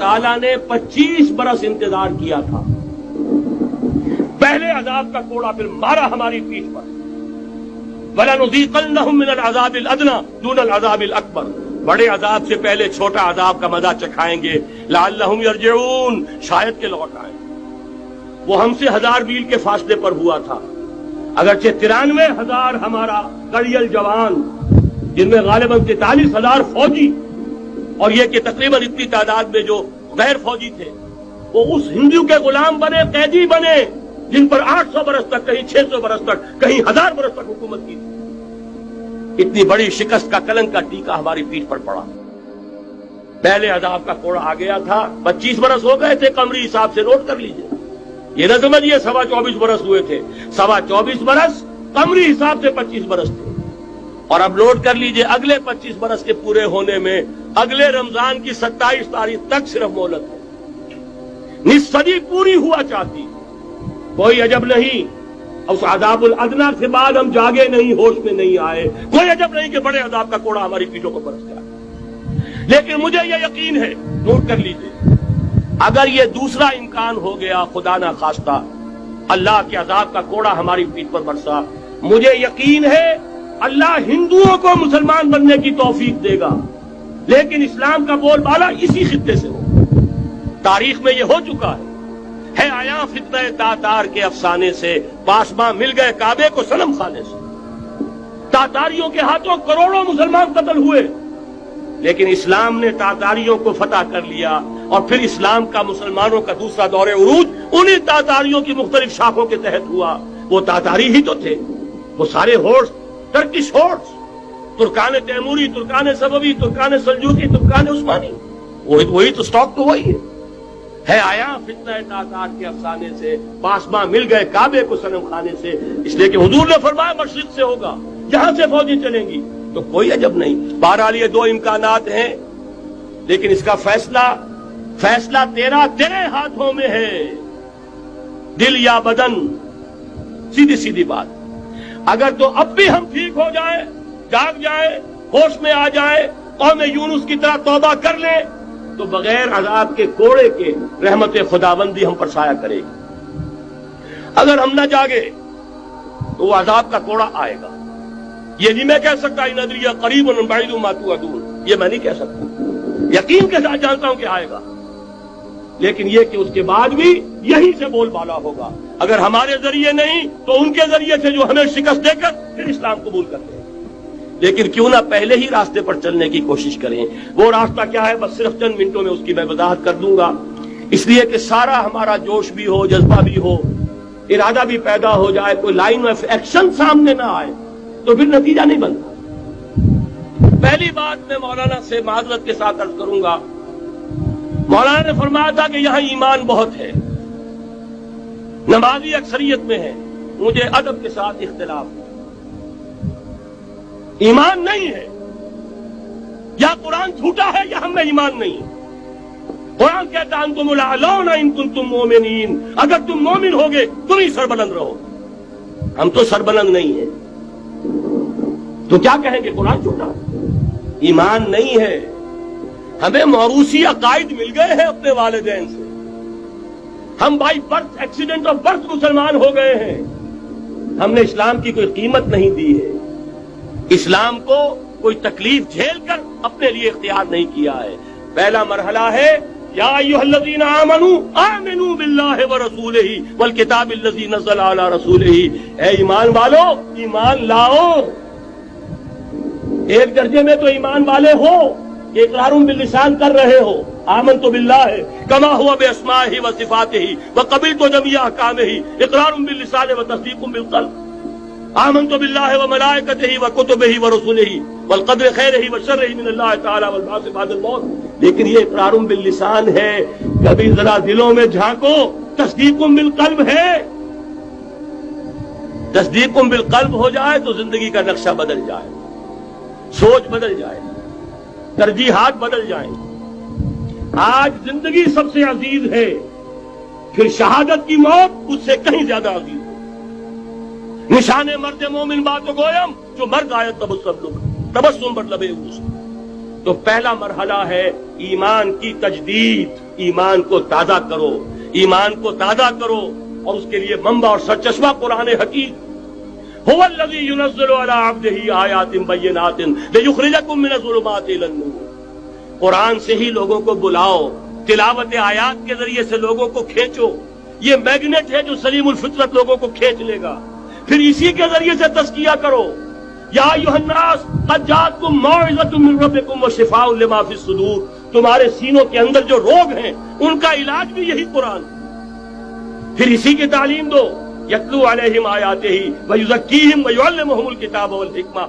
تعالیٰ نے 25 برس انتظار کیا تھا. پہلے عذاب کا کوڑا پھر مارا ہماری پیٹھ پر. وَلَنُذِيقَنَّهُم مِّنَ الْعَذَابِ الْأَدْنَىٰ دُونَ الْعَذَابِ الْأَكْبَرِ. بڑے عذاب سے پہلے چھوٹا عذاب کا مزہ چکھائیں گے. لَعَلَّهُمْ يَرْجِعُونَ, شاید کہ لوٹ آئیں. وہ ہم سے 1000 میل کے فاصلے پر ہوا تھا, اگرچہ 93,000 ہمارا قریل جوان, جن میں غالباً 43,000 فوجی, اور یہ کہ تقریباً اتنی تعداد میں جو غیر فوجی تھے, وہ اس ہندو کے غلام بنے, قیدی بنے, جن پر 800 برس تک, کہیں 600 برس تک, کہیں 1000 برس تک حکومت کی تھی. اتنی بڑی شکست کا کلنک کا ٹیکا ہماری پیٹھ پر پڑا. پہلے عذاب کا کوڑا آ گیا تھا. 25 برس ہو گئے تھے قمری حساب سے, نوٹ کر لیجئے. یہ نہ سمجھیے 24.25 برس ہوئے تھے. 24.25 برس قمری حساب سے 25 برس تھے. اور اب نوٹ کر لیجئے اگلے 25 برس کے پورے ہونے میں اگلے رمضان کی 27 تاریخ تک صرف مہلت ہے. نصف صدی پوری ہوا چاہتی. کوئی عجب نہیں اس عذاب الادنا کے بعد ہم جاگے نہیں, ہوش میں نہیں آئے. کوئی عجب نہیں کہ بڑے عذاب کا کوڑا ہماری پیٹھوں کو برس گیا. لیکن مجھے یہ یقین ہے, نوٹ کر لیجئے, اگر یہ دوسرا امکان ہو گیا, خدا نہ خواستہ اللہ کے عذاب کا کوڑا ہماری پیٹھ پر برسا, مجھے یقین ہے اللہ ہندوؤں کو مسلمان بننے کی توفیق دے گا. لیکن اسلام کا بول بالا اسی خطے سے ہو. تاریخ میں یہ ہو چکا ہے آیا فتنہ تاتار کے افسانے سے, پاسباں مل گئے کعبے کو صنم خانے سے. تاتاریوں کے ہاتھوں کروڑوں مسلمان قتل ہوئے, لیکن اسلام نے تاتاریوں کو فتح کر لیا. اور پھر اسلام کا مسلمانوں کا دوسرا دور عروج انہی تاتاریوں کی مختلف شاخوں کے تحت ہوا. وہ تاتاری ہی تو تھے, وہ سارے ہورس, ٹرکش ہورس, ترکان تیموری, ترکان صفوی, ترکان سلجوقی, ترکان عثمانی, وہی تو سٹاک تو وہی ہے آیا فتنہ تاتار کے افسانے سے, پاسباں مل گئے کعبے کو صنم خانے سے. اس لیے کہ حضور نے فرمایا مشرق سے ہوگا, جہاں سے فوجیں چلیں گی. تو کوئی عجب نہیں. بہرحال یہ 2 امکانات ہیں, لیکن اس کا فیصلہ تیرے ہاتھوں میں ہے, دل یا بدن. سیدھی بات. اگر تو اب بھی ہم ٹھیک ہو جائیں, جاگ جائیں, ہوش میں آ جائیں, قوم یونس کی طرح توبہ کر لیں, تو بغیر عذاب کے کوڑے کے رحمت خداوندی ہم پر سایہ کرے گی. اگر ہم نہ جاگے تو وہ عذاب کا کوڑا آئے گا. یہ نہیں میں کہہ سکتا ان ادری قریب بعید ما توعدون, یہ میں نہیں کہہ سکتا, یقین کے ساتھ جانتا ہوں کہ آئے گا. لیکن یہ کہ اس کے بعد بھی یہی سے بول بالا ہوگا. اگر ہمارے ذریعے نہیں تو ان کے ذریعے سے جو ہمیں شکست دے کر پھر اسلام قبول کرتے ہیں. لیکن کیوں نہ پہلے ہی راستے پر چلنے کی کوشش کریں. وہ راستہ کیا ہے, بس صرف چند منٹوں میں اس کی میں وضاحت کر دوں گا, اس لیے کہ سارا ہمارا جوش بھی ہو, جذبہ بھی ہو, ارادہ بھی پیدا ہو جائے, کوئی لائن آف ایکشن سامنے نہ آئے تو پھر نتیجہ نہیں بنتا. پہلی بات میں مولانا سے معذرت کے ساتھ عرض کروں گا. مولانا نے فرمایا تھا کہ یہاں ایمان بہت ہے, نمازی اکثریت میں ہے. مجھے ادب کے ساتھ اختلاف ہے. ایمان نہیں ہے, یا قرآن جھوٹا ہے یا ہم میں ایمان نہیں ہے. قرآن کہتا انتم الاعلون ان کنتم مومنین, اگر تم مومن ہوگے تم ہی سربلند رہو. ہم تو سربلند نہیں ہیں, تو کیا کہیں گے قرآن جھوٹا ہے, ایمان نہیں ہے. ہمیں موروثی عقائد مل گئے ہیں اپنے والدین سے, ہم by birth, accident of birth مسلمان ہو گئے ہیں. ہم نے اسلام کی کوئی قیمت نہیں دی ہے, اسلام کو کوئی تکلیف جھیل کر اپنے لیے اختیار نہیں کیا ہے. پہلا مرحلہ ہے یا ایھا الذین آمنوا آمنوا باللہ ورسولہ والکتاب الذی نزل علی رسولہ. اے ایمان والو ایمان لاؤ. ایک درجے میں تو ایمان والے ہو کہ اقرار باللسان کر رہے ہو, آمنت باللہ کما ہوا باسمائہ وصفاتہ وقبلت جمیع احکامہ, اقرار باللسان وتصدیق بالقلب. آمنت باللہ وملائکتہ وکتبہ ورسلہ والقدر خیرہ وشرہ من اللہ تعالی والبعث بعد الموت. لیکن یہ اقرار باللسان ہے, کبھی ذرا دلوں میں جھانکو, تصدیق بالقلب ہے. تصدیق بالقلب ہو جائے تو زندگی کا نقشہ بدل جائے, سوچ بدل جائے, ترجیحات بدل جائیں. آج زندگی سب سے عزیز ہے, پھر شہادت کی موت اس سے کہیں زیادہ عزیز ہے. نشان مرد مومن بات گویم جو مرد آیت تبسم بر لبے اوس. تو پہلا مرحلہ ہے ایمان کی تجدید، ایمان کو تازہ کرو، ایمان کو تازہ کرو، اور اس کے لیے منبع اور سرچشمہ قرآن حکیم۔ هو الذی ينزل علی عبدہ آیات بینات لیخرجکم من الظلمات الی النور۔ قرآن سے ہی لوگوں کو بلاؤ، تلاوت آیات کے ذریعے سے لوگوں کو کھینچو، یہ میگنیٹ ہے جو سلیم الفطرت لوگوں کو کھینچ لے گا، پھر اسی کے ذریعے سے تزکیہ کرو۔ یا ایھا الناس قد جاءتکم موعظۃ من ربکم وشفاء لما فی الصدور، تمہارے سینوں کے اندر جو روگ ہیں ان کا علاج بھی یہی قرآن، پھر اسی کی تعلیم دو۔ یتلو علیہم آیاتہ ویزکیہم ویعلمہم الکتاب والحکمہ